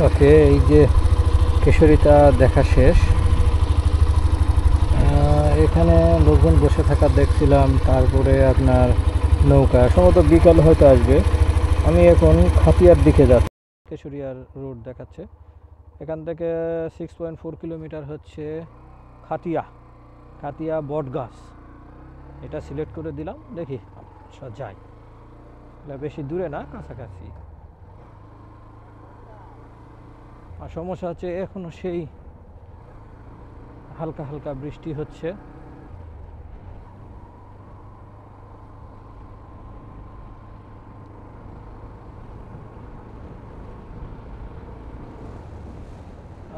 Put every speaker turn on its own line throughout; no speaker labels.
ওকে, এই যে কেশরীটা দেখা শেষ। এখানে লোকজন বসে থাকা দেখছিলাম, তারপরে আপনার নৌকা সম্ভবত বিকাল হয়তো আসবে। আমি এখন খাতিয়ার দিকে যাচ্ছি। কেশরিয়ার রোড দেখাচ্ছে, এখান থেকে 6.4 কিলোমিটার হচ্ছে খাতিয়া খাতিয়া বটগাছ। এটা সিলেক্ট করে দিলাম, দেখি যাই। এটা বেশি দূরে না, কাছাকাছি। আর সমস্যা হচ্ছে এখনও সেই হালকা হালকা বৃষ্টি হচ্ছে।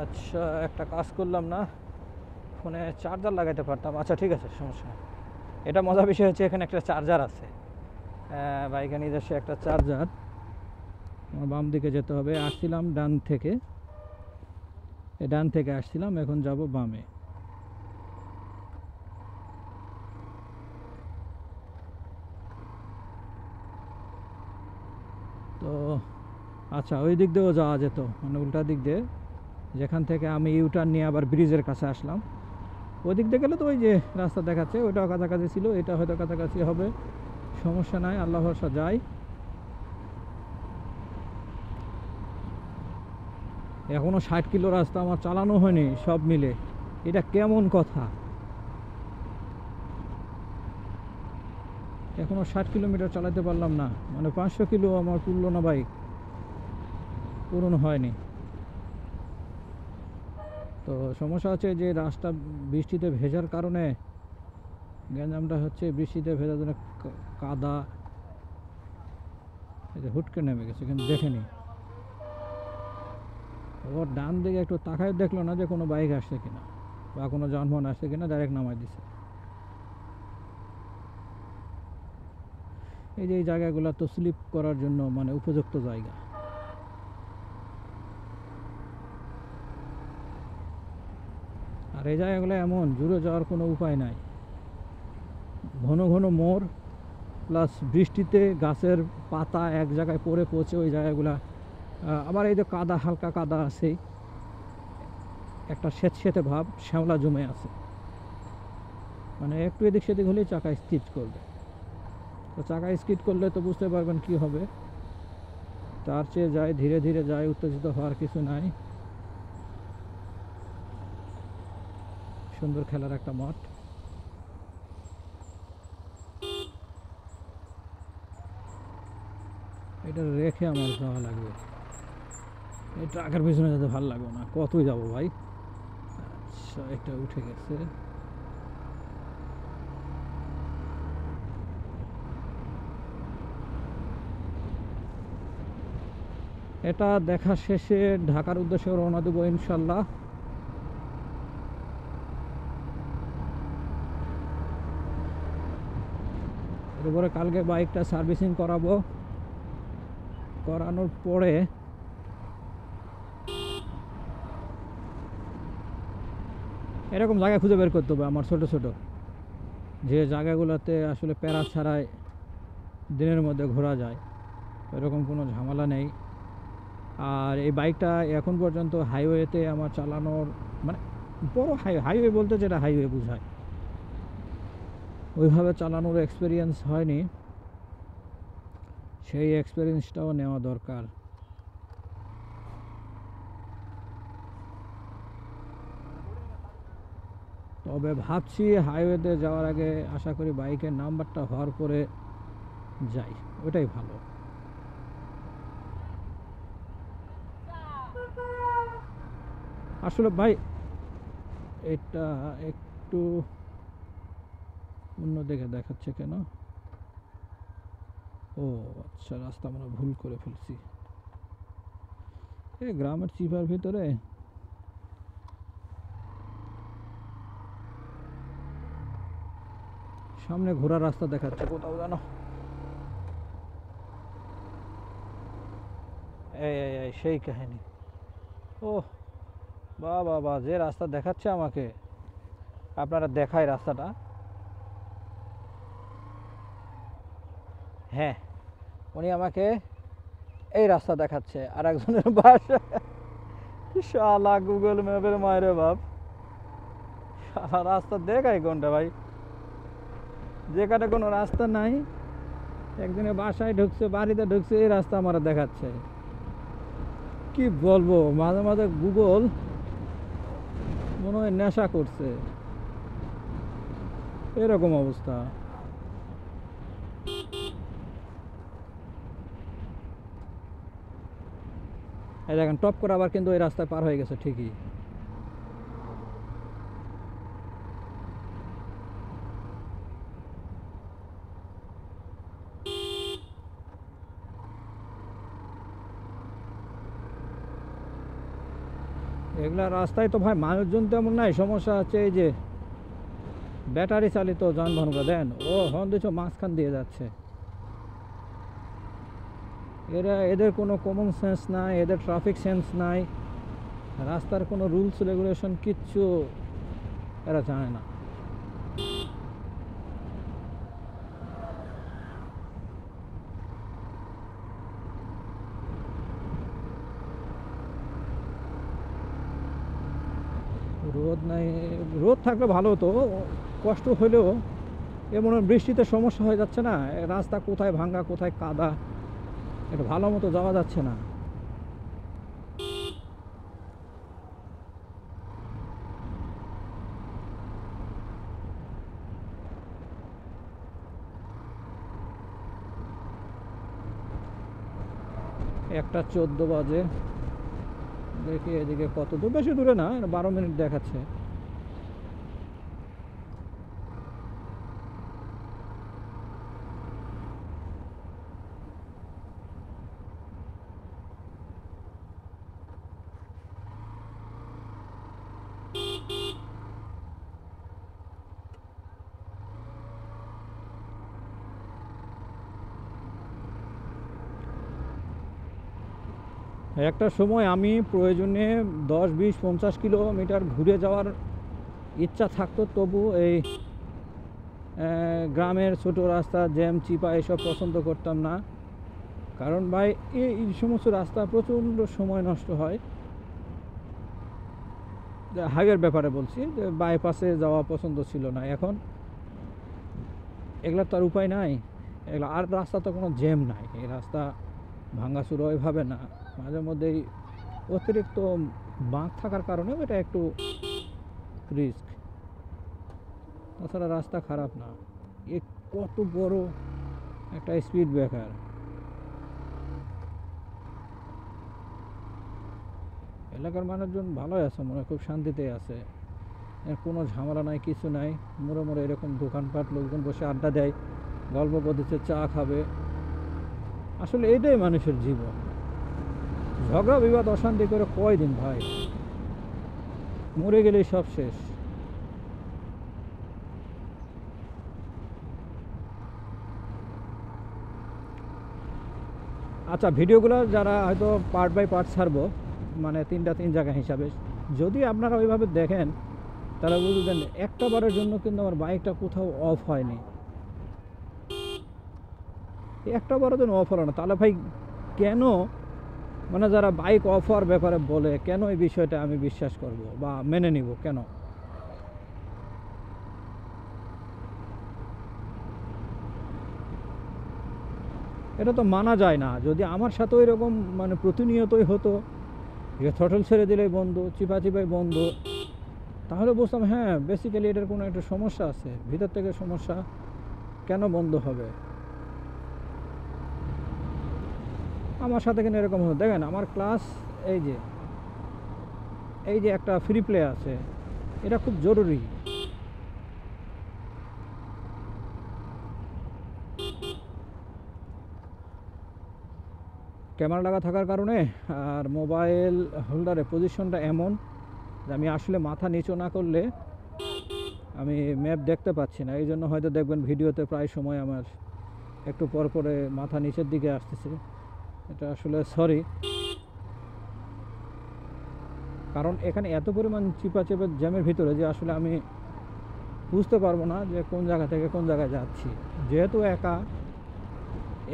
আচ্ছা, একটা কাজ করলাম না, ফোনে চার্জার লাগাইতে পারতাম। আচ্ছা ঠিক আছে, সমস্যা নেই। এটা মজার বিষয় হচ্ছে এখানে একটা চার্জার আছে, বাইকে নিজস্ব একটা চার্জার। আমার বাম দিকে যেতে হবে, আসছিলাম ডান থেকে, ডান থেকে আসছিলাম, এখন যাব বামে। তো আচ্ছা, ওই দিক দিয়েও যাওয়া যেত, মানে উল্টা দিক দিয়ে, যেখান থেকে আমি ইউটার্ন নিয়ে আবার ব্রিজের কাছে আসলাম। ওই দিক দিয়ে গেলে তো ওই যে রাস্তা দেখাচ্ছে ওইটাও কাছাকাছি ছিল, এটা হয়তো কাছাকাছি হবে, সমস্যা নাই, আল্লাহ ভরসা যাই। এখনও 60 কিলো রাস্তা আমার চালানো হয়নি সব মিলে, এটা কেমন কথা? এখনও 60 কিলোমিটার চালাতে পারলাম না, মানে 500 কিলো আমার পুরলো না বাইক, পূরণ হয়নি। তো সমস্যা হচ্ছে যে রাস্তা বৃষ্টিতে ভেজার কারণে গ্যাঞ্জামটা হচ্ছে, বৃষ্টিতে ভেজার জন্য কাদা এই যে হুটকে নেমে গেছে, কিন্তু দেখেনি। ওর ডান দিকে একটু তাকায় দেখলো না যে কোনো বাইক আসছে কিনা বা কোনো যানবাহন আসছে কিনা, ডাইরেক্ট নামাই দিছে। এই যে এই জায়গাগুলো তো স্লিপ করার জন্য মানে উপযুক্ত জায়গা। আর এই জায়গাগুলো এমন জুড়ে যাওয়ার কোনো উপায় নাই, ঘন ঘন মোড়, প্লাস বৃষ্টিতে গাছের পাতা এক জায়গায় পড়ে পচে ওই জায়গাগুলা। আবার এই যে কাদা, হালকা কাদা আছে, একটা স্যাঁতস্যাঁতে ভাব, শ্যাওলা জমে আছে, মানে একটু এদিক সেদিক হলেই চাকা স্কিড করবে। তো চাকা স্কিড করলে তো বুঝতে পারবেন কি হবে। তার চেয়ে যায় ধীরে ধীরে যায়, উত্তেজিত হওয়ার কিছু নাই। সুন্দর খেলার একটা মাঠ। এটা রেখে আমার যাওয়া লাগবে, এই ট্রাকের পিছনে যেতে ভালো লাগবে না, কতই যাবো ভাই। আচ্ছা, এটা উঠে গেছে। এটা দেখা শেষে ঢাকার উদ্দেশ্যে রওনা দেবো ইনশাল্লাহ। এরপরে কালকে বাইকটা সার্ভিসিং করাবো, করানোর পরে এরকম জায়গা খুঁজে বের করতে হবে আমার, ছোট ছোট যে জায়গাগুলোতে আসলে প্যারা ছাড়াই দিনের মধ্যে ঘোরা যায়, এরকম কোনো ঝামেলা নেই। আর এই বাইকটা এখন পর্যন্ত হাইওয়েতে আমার চালানোর, মানে বড় হাইওয়ে বলতে যেটা হাইওয়ে বোঝায়, ওইভাবে চালানোর এক্সপিরিয়েন্স হয়নি, সেই এক্সপিরিয়েন্সটাও নেওয়া দরকার। তবে ভাবছি হাইওয়েতে যাওয়ার আগে আশা করি বাইকের নাম্বারটা হওয়ার পরে যাই, ওটাই ভালো। আসলে ভাই এটা একটু অন্যদিকে দেখাচ্ছে কেন? ও আচ্ছা, রাস্তা আমরা ভুল করে ফেলছি। এই গ্রামের চিপার ভিতরে সামনে ঘোরার রাস্তা দেখাচ্ছে কোথাও জানো। এই সেই কাহিনী। ও বাবা বা, যে রাস্তা দেখাচ্ছে আমাকে, আপনারা দেখায় রাস্তাটা। হ্যাঁ, উনি আমাকে এই রাস্তা দেখাচ্ছে, আর একজনের বাসা শালা গুগল ম্যাপের মায়েরে বাপ, শালা রাস্তা দেখাই কোনটা ভাই, যেখানে কোনো রাস্তা নাই। একদিনে বাসায় ঢুকছে, বাড়িতে ঢুকছে, এই রাস্তা আমার দেখাচ্ছে। কি বলবো, মাঝে মাঝে গুগল মনে হয় নেশা করছে, এরকম অবস্থা। এই দেখেন টপ করে আবার কিন্তু এই রাস্তায় পার হয়ে গেছে ঠিকই। এগুলা রাস্তায় তো ভাই মানুষজন তেমন নাই, সমস্যা হচ্ছে এই যে ব্যাটারি চালিত যানবাহনগুলো দেন, ও হর্ন দিচ্ছে মাঝখান দিয়ে যাচ্ছে। এদের কোনো কমন সেন্স নাই, এদের ট্রাফিক সেন্স নাই, রাস্তার কোনো রুলস রেগুলেশন কিচ্ছু এরা জানে না। রোদ নাই, রোদ থাকলে ভালো হতো, কষ্ট হলেও এমন বৃষ্টিতে সমস্যা হয়ে যাচ্ছে না, রাস্তা কোথায় ভাঙ্গা কোথায় কাদা, এটা ভালো মতো যাওয়া যাচ্ছে না। একটা 14 বাজে, দেখি এদিকে কত দূর, বেশি দূরে না, 12 মিনিট দেখাচ্ছে। একটা সময় আমি প্রয়োজনে 10, 20, 50 কিলোমিটার ঘুরে যাওয়ার ইচ্ছা থাকতো, তবু এই গ্রামের ছোট রাস্তা জ্যাম চিপা এসব পছন্দ করতাম না। কারণ ভাই এই সমস্ত রাস্তা প্রচণ্ড সময় নষ্ট হয়। হাইওয়ের ব্যাপারে বলছি, যে বাইপাসে যাওয়া পছন্দ ছিল না। এখন এগুলোর তো আর উপায় নাই, এগুলো আর রাস্তা তো কোনো জ্যাম নাই, এই রাস্তা ভাঙাচুরো ওইভাবে না, মাঝে মধ্যেই অতিরিক্ত বাঁক থাকার কারণেও এটা একটু রিস্ক। তাছাড়া রাস্তা খারাপ না। এ কত বড় একটা স্পিড ব্রেকার, এলাকার মানুষজন ভালোই আছে, মনে হয় খুব শান্তিতে আছে, এর কোনো ঝামেলা নাই, কিছু নাই। মোড়ে মোড়ে এরকম দোকানপাট, লোকজন বসে আড্ডা দেয়, গল্প করতেছে, চা খাবে। আসলে এটাই মানুষের জীবন, ঝগড়া বিবাদ অশান্তি করে কয়দিন ভাই, মরে গেলেই সব শেষ। আচ্ছা, ভিডিওগুলো যারা হয়তো পার্ট বাই পার্ট ছাড়বো, মানে 3 জায়গা হিসাবে, যদি আপনারা ওইভাবে দেখেন তাহলে বুঝবেন একটা বারের জন্য কিন্তু আমার বাইকটা কোথাও অফ হয়নি, একটা বারের জন্য অফ হলো না। তাহলে ভাই কেন, মানে যারা বাইক অফ হওয়ার ব্যাপারে বলে, কেন এই বিষয়টা আমি বিশ্বাস করব বা মেনে নিব কেন? এটা তো মানা যায় না। যদি আমার সাথে ওই রকম মানে প্রতিনিয়তই হতো, থ্রটল ছেড়ে দিলেই বন্ধ, চিপা চিপাই বন্ধ, তাহলে বুঝতাম হ্যাঁ বেসিক্যালি এটার কোনো একটা সমস্যা আছে, ভিতর থেকে সমস্যা, কেন বন্ধ হবে। আমার সাথে কিন্তু এরকম হতো। দেখেন আমার ক্লাস, এই যে একটা ফ্রি প্লে আছে, এটা খুব জরুরি। ক্যামেরা লাগা থাকার কারণে আর মোবাইল হোল্ডারের পজিশনটা এমন যে আমি আসলে মাথা নিচু না করলে আমি ম্যাপ দেখতে পাচ্ছি না। এই জন্য হয়তো দেখবেন ভিডিওতে প্রায় সময় আমার একটু পর পরে মাথা নিচের দিকে আসতেছে, এটা আসলে সরি। কারণ এখানে এত পরিমাণ চিপা চেপে জ্যামের ভিতরে যে আসলে আমি বুঝতে পারবো না যে কোন জায়গা থেকে কোন জায়গায় যাচ্ছি। যেহেতু একা,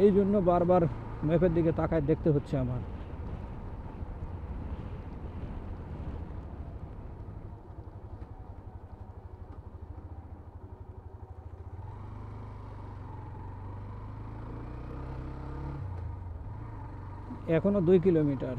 এই জন্য বারবার ম্যাপের দিকে তাকায় দেখতে হচ্ছে আমার। এখনো 2 কিলোমিটার।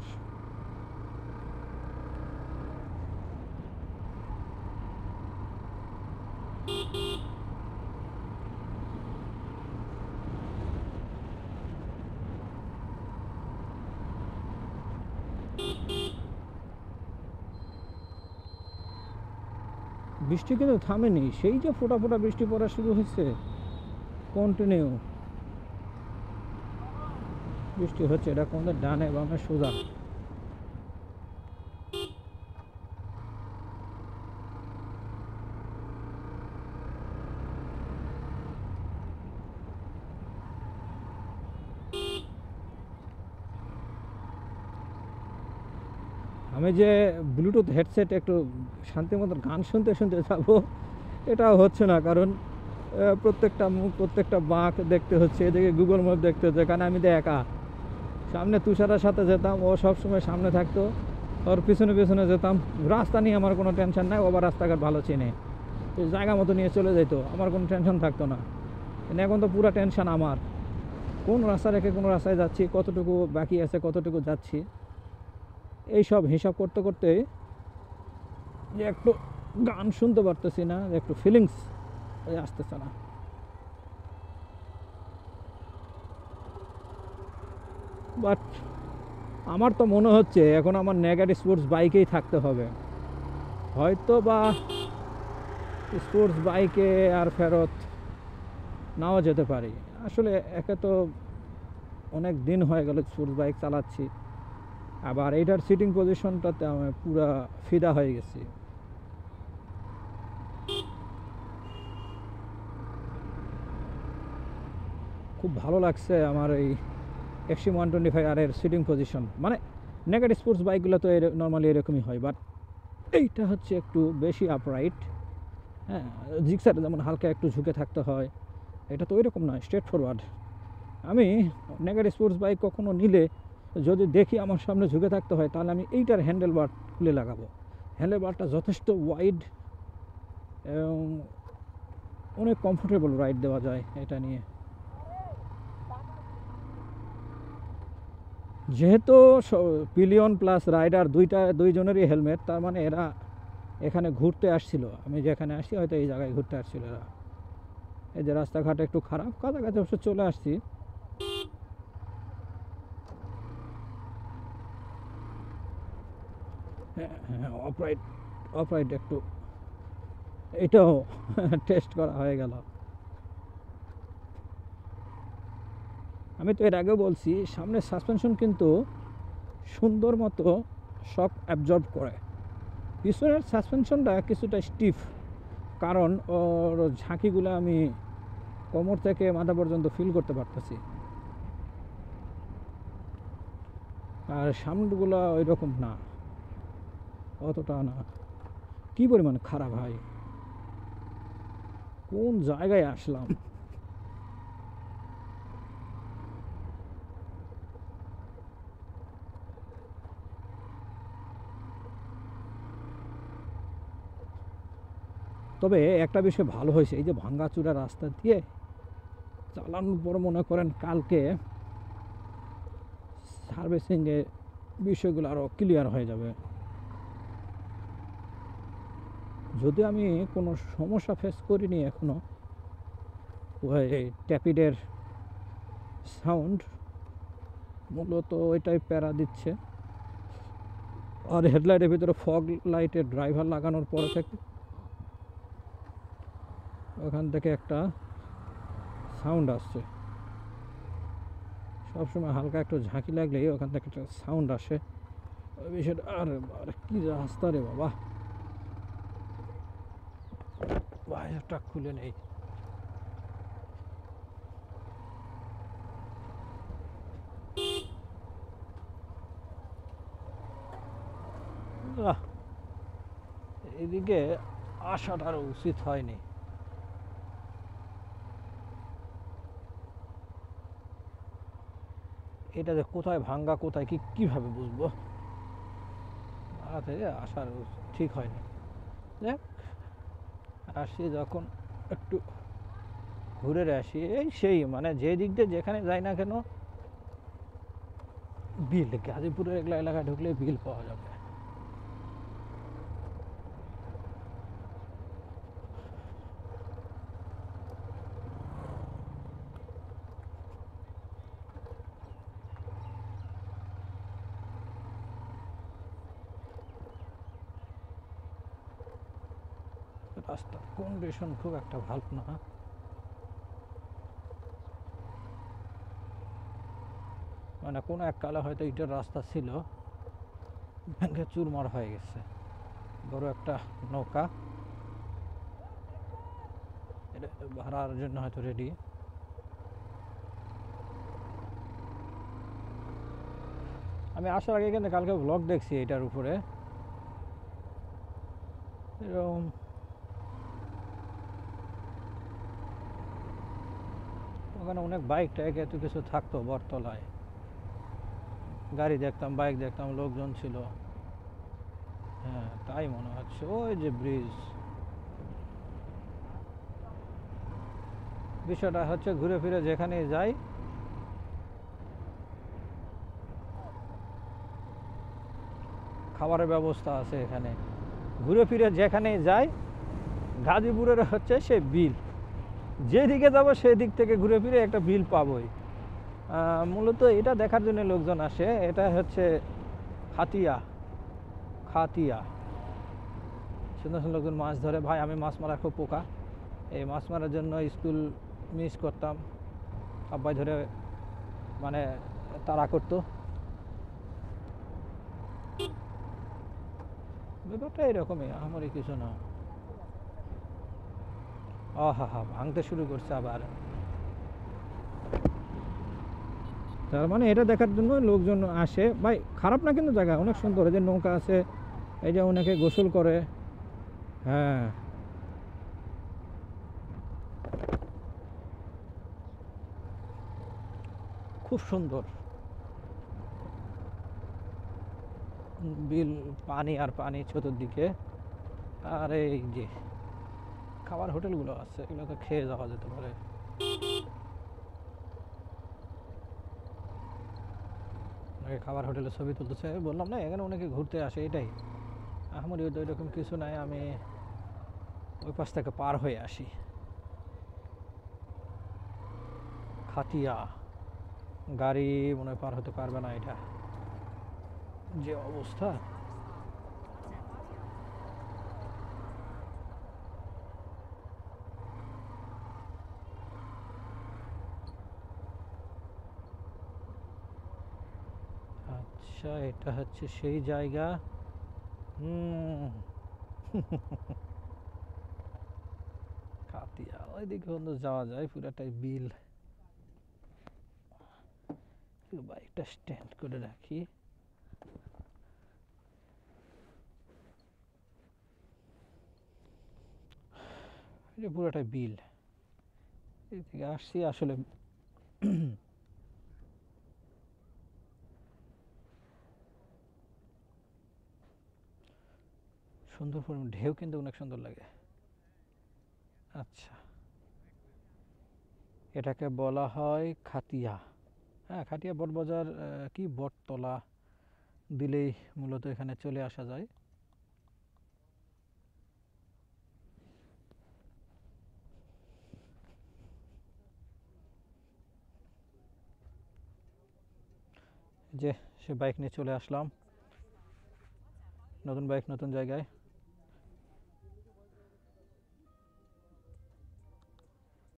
বৃষ্টি কিন্তু থামেনি, সেই যে ফোঁটা ফোঁটা বৃষ্টি পড়া শুরু হয়েছে, কন্টিনিউ বৃষ্টি হচ্ছে। এটা কোন ডানে বামে সোজা। আমি যে ব্লুটুথ হেডসেট একটু শান্তি মতো গান শুনতে শুনতে যাবো, এটাও হচ্ছে না, কারণ প্রত্যেকটা মুখ প্রত্যেকটা বাঁক দেখতে হচ্ছে, এদিকে গুগল ম্যাপ দেখতে হচ্ছে। কারণ আমি তো একা, সামনে তুষারের সাথে যেতাম, ও সবসময় সামনে থাকতো, ওর পিছনে পিছনে যেতাম। রাস্তা নিয়ে আমার কোনো টেনশন নাই, ও আবার রাস্তাঘাট ভালো চেনে, তো জায়গা মতো নিয়ে চলে যেত, আমার কোনো টেনশন থাকতো না। কিন্তু এখন তো পুরো টেনশন আমার, কোন রাস্তা রেখে কোন রাস্তায় যাচ্ছি, কতটুকু বাকি আছে, কতটুকু যাচ্ছি, এই সব হিসাব করতে করতে যে একটু গান শুনতে পারতেছি না, যে একটু ফিলিংস আসতেছে না। বাট আমার তো মনে হচ্ছে এখন আমার নেগেটিভ স্পোর্টস বাইকেই থাকতে হবে, হয়তো বা স্পোর্টস বাইকে আর ফেরত নাও যেতে পারি। আসলে একে তো অনেক দিন হয়ে গেল স্পোর্টস বাইক চালাচ্ছি, আবার এইটার সিটিং পজিশনটাতে আমি পুরা ফিদা হয়ে গেছি। খুব ভালো লাগছে আমার এই এক্সট্রিম 125 এর সিটিং পজিশন। মানে নেগেটিভ স্পোর্টস বাইকগুলো তো নর্মালি এরকমই হয়, বাট এইটা হচ্ছে একটু বেশি আপরাইট। হ্যাঁ, জিক্সারে যেমন হালকা একটু ঝুঁকে থাকতে হয়, এটা তো ওইরকম নয়, স্ট্রেট ফরওয়ার্ড। আমি নেগেটিভ স্পোর্টস বাইক কখনো নিলে যদি দেখি আমার সামনে ঝুঁকে থাকতে হয়, তাহলে আমি এইটার হ্যান্ডেল বার খুলে লাগাবো। হ্যান্ডেল বারটা যথেষ্ট ওয়াইড এবং অনেক কমফোর্টেবল রাইড দেওয়া যায় এটা নিয়ে। যেহেতু পিলিয়ন প্লাস রাইডার দুইজনেরই হেলমেট, তার মানে এরা এখানে ঘুরতে আসছিল, আমি যেখানে আসছি হয়তো এই জায়গায় ঘুরতে আসছিল এরা। এই যে রাস্তাঘাট একটু খারাপ, কাছাকাছি অবশ্য চলে আসছি। হ্যাঁ হ্যাঁ, অফরাইড অফরাইড একটু এটাও টেস্ট করা হয়ে গেল। আমি তো এর আগেও বলছি, সামনের সাসপেনশন কিন্তু সুন্দর মতো শক অ্যাবজর্ব করে। পিছনের সাসপেনশনটা কিছুটা স্টিফ, কারণ ওর ঝাঁকিগুলো আমি কোমর থেকে মাথা পর্যন্ত ফিল করতে পারতেছি, আর সামনেরগুলো ওই রকম না, অতটা না। কী পরিমাণ খারাপ ভাই, কোন জায়গায় আসলাম। তবে একটা বিষয় ভালো হয়েছে, এই যে ভাঙ্গাচুরা রাস্তা দিয়ে চালানোর পর মনে করেন কালকে সার্ভিসিংয়ে বিষয়গুলো আরও ক্লিয়ার হয়ে যাবে। যদি আমি কোনো সমস্যা ফেস করিনি এখনও, ওই ট্যাপিডের সাউন্ড মূলত ওইটাই প্যারা দিচ্ছে। আর হেডলাইটের ভিতরে ফগ লাইটের ড্রাইভার লাগানোর পরে থেকে ওখান থেকে একটা সাউন্ড আসছে, সবসময় হালকা একটু ঝাঁকি লাগলেই ওখান থেকে একটা সাউন্ড আসে। ওই বিষয়টা আর আর কী রাস্তা রে বাবা, বাইরটা খুলে নেই। এদিকে আসাটা আরও উচিত হয়নি। এটা যে কোথায় ভাঙ্গা কোথায় কি কীভাবে বুঝবো, থেকে আসার ঠিক হয়নি। দেখ, আসি যখন একটু ঘুরে আসি, এই সেই মানে যে দিক দিয়ে যেখানে যাই না কেন বিল, গাজীপুরের এগুলা এলাকায় ঢুকলে বিল পাওয়া যাবে। রাস্তার কন্ডিশন খুব একটা ভালো না, মানে কোনো এক কালে হয়তো ইটের রাস্তা ছিল, ভেঙে চুরমার হয়ে গেছে। বড় একটা নৌকা, এটা ভাড়ার জন্য হয়তো রেডি। আমি আসার আগে কিন্তু কালকে ব্লগ দেখছি এটার উপরে, এরকম ওখানে অনেক বাইক টাইক এত কিছু থাকতো বটতলায়, গাড়ি দেখতাম, বাইক দেখতাম, লোকজন ছিল। হ্যাঁ তাই মনে হচ্ছে, ওই যে ব্রিজ। বিষয়টা হচ্ছে ঘুরে ফিরে যেখানে যাই খাবারের ব্যবস্থা আছে এখানে, ঘুরে ফিরে যেখানে যাই গাজীপুরের হচ্ছে সে বিল, যেদিকে যাবো সেদিক থেকে ঘুরে ফিরে একটা বিল পাবোই। মূলত এটা দেখার জন্য লোকজন আসে। এটা হচ্ছে খাতিয়া, খাতিয়া সুন্দর সুন্দর লোকজন মাছ ধরে। ভাই আমি মাছ মারা খুব পোকা, এই মাছ মারার জন্য স্কুল মিস করতাম, আব্বাই ধরে মানে তাড়া করতো। ব্যাপারটা এরকমই, আমারই কিছু না। আহা হা, ভাঙতে শুরু করছে আবার। তার মানে এটা দেখার জন্য লোকজন আসে। ভাই খারাপ না কিন্তু, জায়গা অনেক সুন্দর, এই যে নৌকা আছে, এই যে অনেকে গোসল করে। হ্যাঁ খুব সুন্দর বিল, পানি আর পানি চতুর্দিকে। আর এই যে খাবার হোটেলগুলো আছে, এগুলোতে খেয়ে যাওয়া যেতে পারে। অনেকে খাবার হোটেলে ছবি তুলতেছে, বললাম না এখানে অনেকে ঘুরতে আসে, এটাই। আমার তো এরকম কিছু নাই, আমি ওই পাশ থেকে পার হয়ে আসি। খাতিয়া গাড়ি মনে হয় পার হতে পারবে না, এটা যে অবস্থা। আচ্ছা এটা হচ্ছে সেই জায়গা। হুম খাতিয়া ওইদিকে বন্ধু যাওয়া যায়, পুরাটাই বিল। বাইকটা স্ট্যান্ড করে রাখি। এটা পুরাটাই বিল, এদিকে আসছি আসলে। সুন্দর ঢেউ কিন্তু অনেক সুন্দর লাগে। আচ্ছা এটাকে বলা হয় খাতিয়া। হ্যাঁ খাটিয়া বটবাজার, কি বটতলা দিলেই মূলত এখানে চলে আসা যায়। যে সে বাইক নিয়ে চলে আসলাম, নতুন বাইক নতুন জায়গায়।